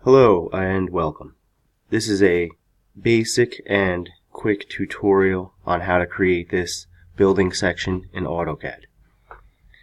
Hello and welcome. This is a basic and quick tutorial on how to create this building section in AutoCAD.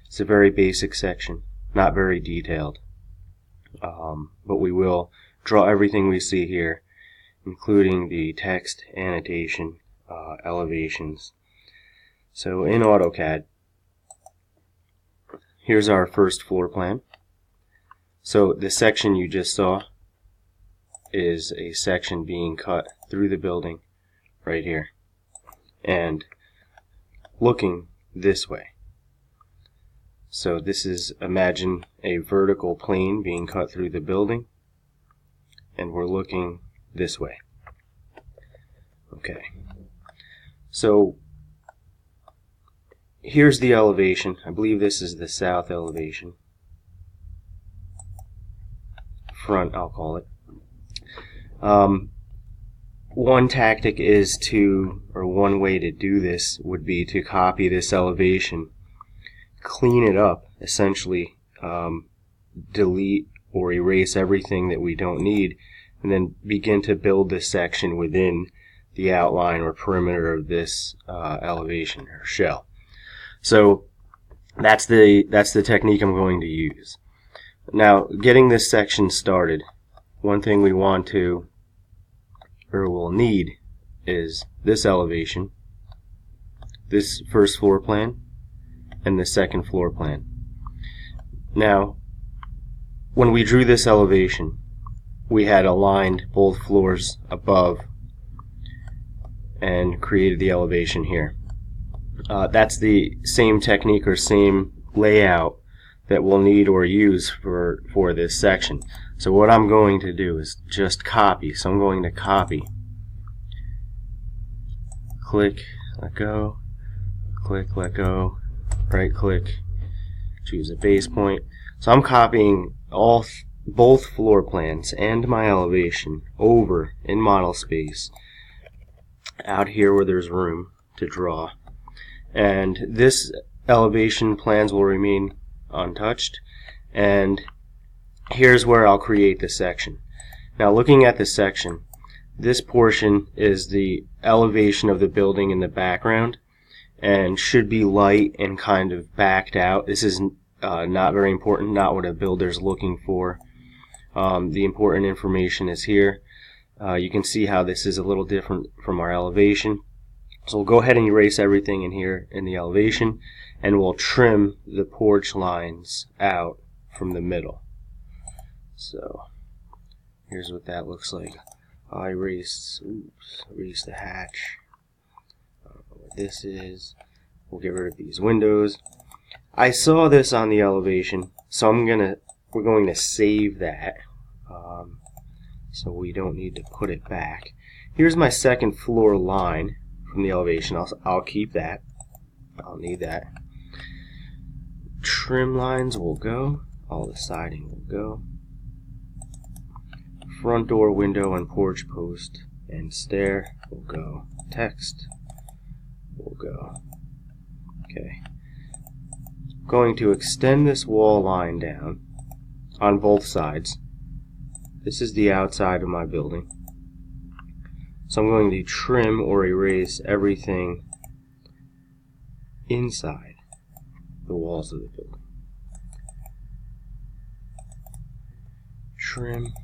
It's a very basic section, not very detailed, but we will draw everything we see here, including the text, annotation, elevations. So in AutoCAD, here's our first floor plan. So the section you just saw is a section being cut through the building right here and looking this way. So this is, imagine a vertical plane being cut through the building and we're looking this way. Okay, so here's the elevation. I believe this is the south elevation, front I'll call it. One tactic is one way to do this would be to copy this elevation, clean it up, essentially delete or erase everything that we don't need, and then begin to build this section within the outline or perimeter of this elevation or shell. So that's the technique I'm going to use. Now, getting this section started, one thing we want to or will need is this elevation, this first floor plan, and the second floor plan. Now, when we drew this elevation, we had aligned both floors above and created the elevation here. That's the same technique or same layout that we'll need or use for this section. So what I'm going to do is just copy. So I'm going to copy, click, let go, click, let go, right click, choose a base point. So I'm copying both floor plans and my elevation over in model space out here where there's room to draw. And this elevation plans will remain untouched, and here's where I'll create the section. Now, looking at the section, this portion is the elevation of the building in the background and should be light and kind of backed out. This is not very important, not what a builder's looking for. The important information is here. You can see how this is a little different from our elevation. So we'll go ahead and erase everything in here in the elevation, and we'll trim the porch lines out from the middle. So here's what that looks like. I erase the hatch. I don't know what this is. We'll get rid of these windows. I saw this on the elevation, so we're going to save that, so we don't need to put it back. Here's my second floor line from the elevation. I'll keep that. I'll need that. Trim lines will go. All the siding will go. Front door, window, and porch post and stair will go. Text will go. Okay. I'm going to extend this wall line down on both sides. This is the outside of my building. So I'm going to trim or erase everything inside the walls of the building. Trim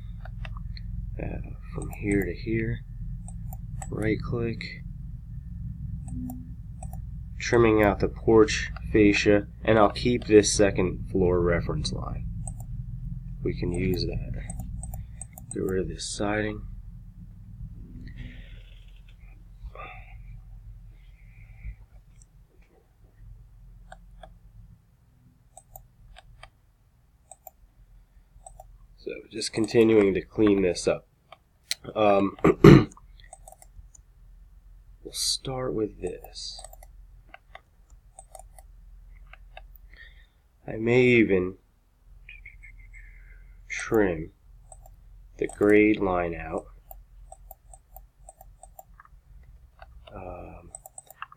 from here to here. Right click. Trimming out the porch fascia, and I'll keep this second floor reference line. We can use that. Get rid of this siding. So just continuing to clean this up. We'll start with this. I may even trim the grade line out.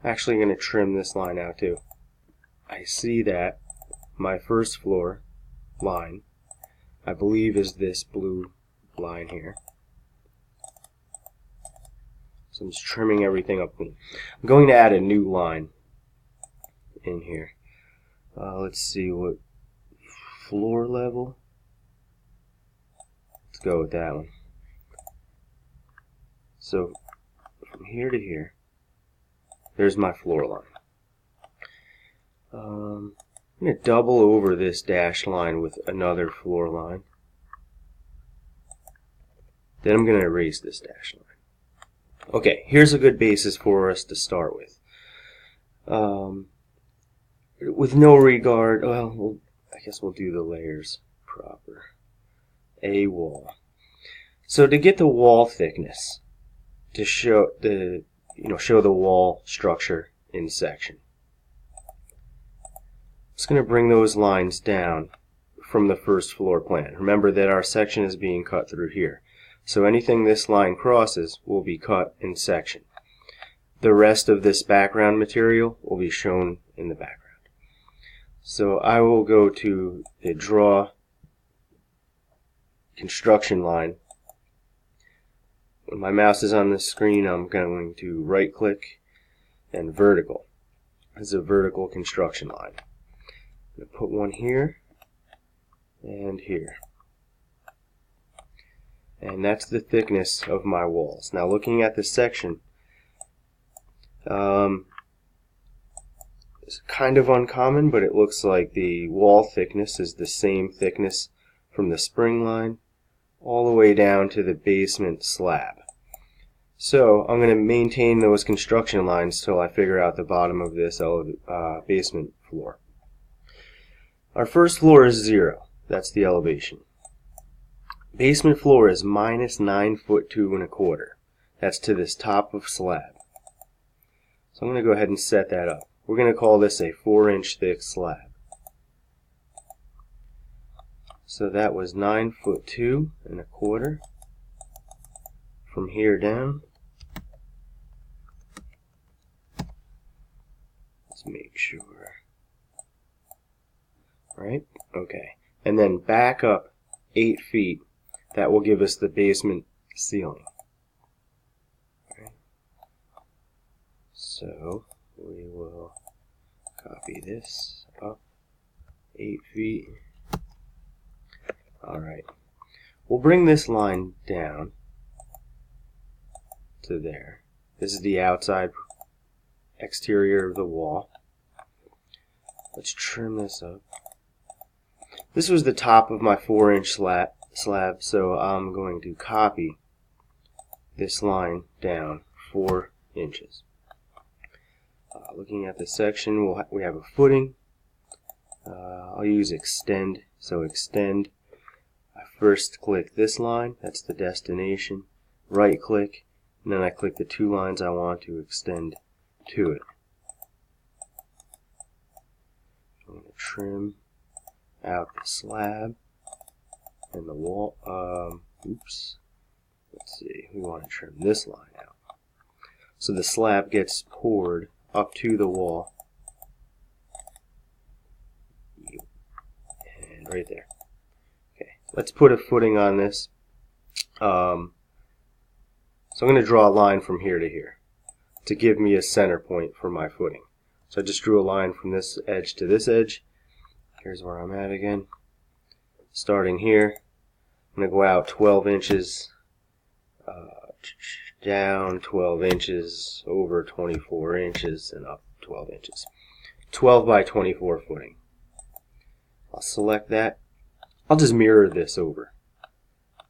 Actually going to trim this line out too. I see that my first floor line, I believe, is this blue line here. So I'm just trimming everything up clean. I'm going to add a new line in here. Let's see what floor level. Let's go with that one. So from here to here, there's my floor line. I'm going to double over this dashed line with another floor line. Then I'm going to erase this dashed line. Okay, here's a good basis for us to start with. With no regard, well, I guess we'll do the layers proper. A wall. So to get the wall thickness, to show the wall structure in section, I'm just going to bring those lines down from the first floor plan. Remember that our section is being cut through here. So anything this line crosses will be cut in section. The rest of this background material will be shown in the background. So I will go to the draw construction line. When my mouse is on the screen, I'm going to right click and vertical. This is a vertical construction line. I'm going to put one here and here. And that's the thickness of my walls. Now looking at this section, it's kind of uncommon, but it looks like the wall thickness is the same thickness from the spring line all the way down to the basement slab. So I'm going to maintain those construction lines till I figure out the bottom of this basement floor. Our first floor is 0. That's the elevation. Basement floor is minus 9 foot 2 1/4. That's to this top of slab. So I'm going to go ahead and set that up. We're going to call this a 4-inch thick slab. So that was 9 foot 2 1/4 from here down. Let's make sure. Right? Okay. And then back up 8 feet. That will give us the basement ceiling. Okay. So we will copy this up 8 feet. Alright. We'll bring this line down to there. This is the outside exterior of the wall. Let's trim this up. This was the top of my 4-inch slab, so I'm going to copy this line down 4 inches. Looking at the section, we have a footing. I'll use extend. So extend. I first click this line, that's the destination. Right click, and then I click the 2 lines I want to extend to it. I'm going to trim out the slab and the wall. Let's see, we want to trim this line out. So the slab gets poured up to the wall. And right there. Okay, let's put a footing on this. So I'm going to draw a line from here to here to give me a center point for my footing. So I just drew a line from this edge to this edge. Here's where I'm at again. Starting here, I'm going to go out 12 inches, down 12 inches, over 24 inches, and up 12 inches. 12 by 24 footing. I'll select that. I'll just mirror this over.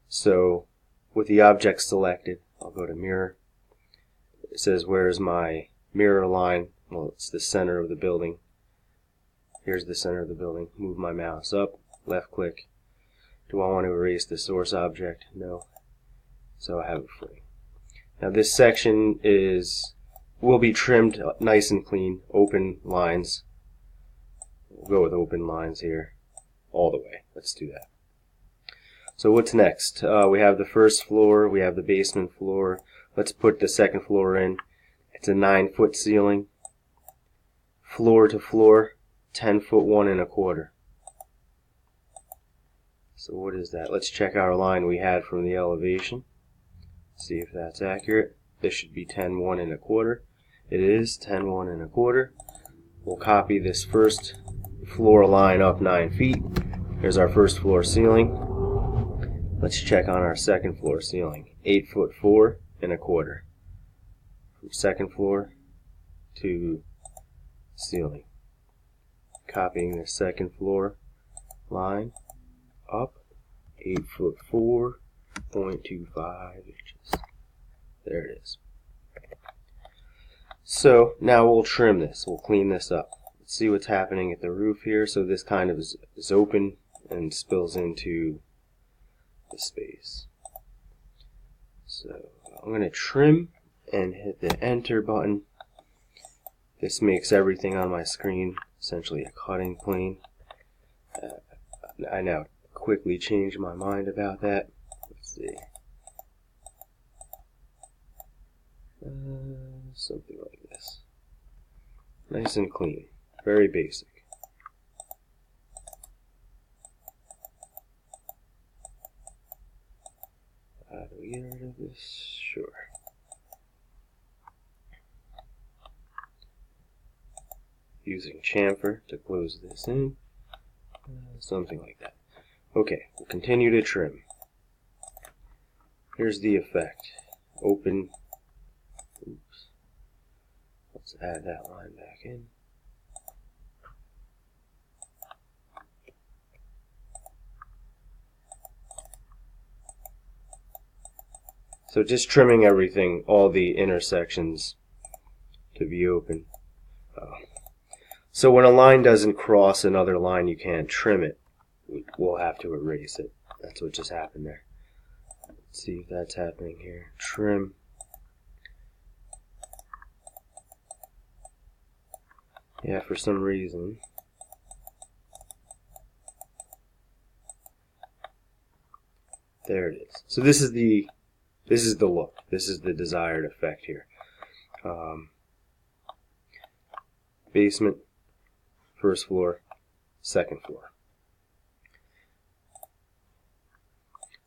So with the object selected, I'll go to mirror. It says where's my mirror line? Well, it's the center of the building. Here's the center of the building. Move my mouse up, left click. Do I want to erase the source object? No. So I have it free. Now this section will be trimmed nice and clean, open lines. We'll go with open lines here all the way. Let's do that. So what's next? We have the first floor, we have the basement floor. Let's put the second floor in. It's a 9-foot ceiling. Floor to floor, 10 foot 1 1/4. So what is that? Let's check our line we had from the elevation. See if that's accurate. This should be 10.1 1/4. It is 10.1 1/4. We'll copy this first floor line up 9 feet. Here's our first floor ceiling. Let's check on our second floor ceiling. 8'4" 1/4. From second floor to ceiling. Copying the second floor line up 8'4.25 inches. There it is. So now we'll trim this. We'll clean this up. Let's see what's happening at the roof here. So this kind of is open and spills into the space. So I'm going to trim and hit the enter button. This makes everything on my screen essentially a cutting plane. I now quickly change my mind about that. Let's see. Something like this. Nice and clean. Very basic. How do we get rid of this? Sure. Using chamfer to close this in. Something like that. Okay, we'll continue to trim. Here's the effect. Open. Oops. Let's add that line back in. So just trimming everything, all the intersections to be open. So when a line doesn't cross another line, you can't trim it. We'll have to erase it. That's what just happened there. Let's see if that's happening here. Trim. Yeah, for some reason. There it is. So this is the look. This is the desired effect here. Basement, first floor, second floor.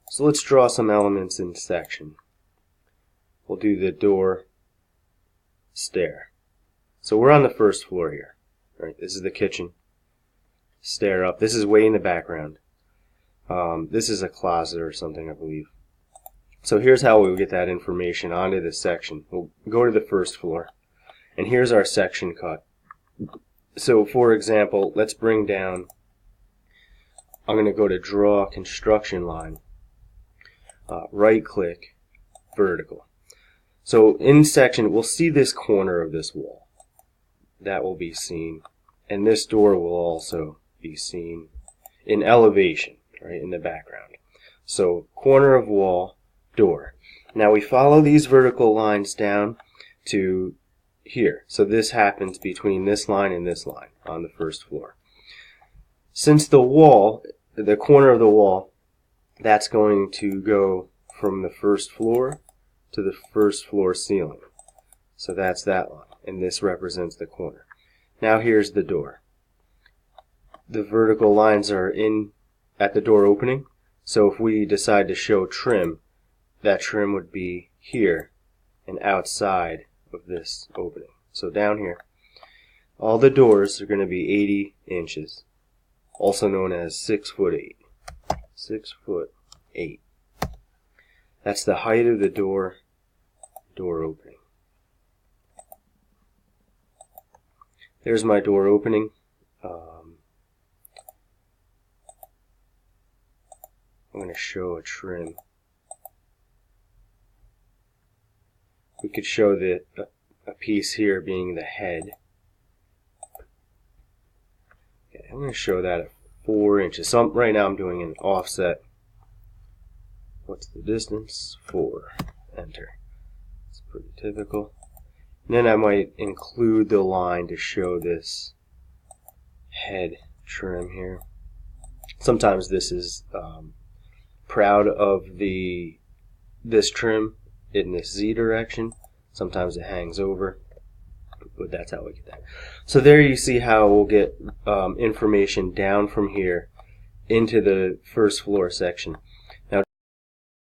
So let's draw some elements in section. We'll do the door, stair. So we're on the first floor here. Right? This is the kitchen. Stair up. This is way in the background. This is a closet or something, I believe. So here's how we get that information onto this section. We'll go to the first floor, and here's our section cut. So for example, let's bring down, I'm going to go to draw construction line, right click, vertical. So in section, we'll see this corner of this wall. That will be seen, and this door will also be seen in elevation, right, in the background. So corner of wall, door. Now we follow these vertical lines down to here. So this happens between this line and this line on the first floor. Since the wall, the corner of the wall, that's going to go from the first floor to the first floor ceiling. So that's that line, and this represents the corner. Now here's the door. The vertical lines are in at the door opening, so if we decide to show trim, that trim would be here and outside of this opening. So down here, all the doors are going to be 80 inches, also known as 6'8". 6'8". That's the height of the door opening. There's my door opening. I'm going to show a trim. We could show a piece here being the head. Okay, I'm going to show that at 4 inches. So right now I'm doing an offset. What's the distance? 4. Enter. It's pretty typical. And then I might include the line to show this head trim here. Sometimes this is proud of this trim in this Z direction. Sometimes it hangs over, but that's how we get that. So there you see how we'll get information down from here into the first floor section.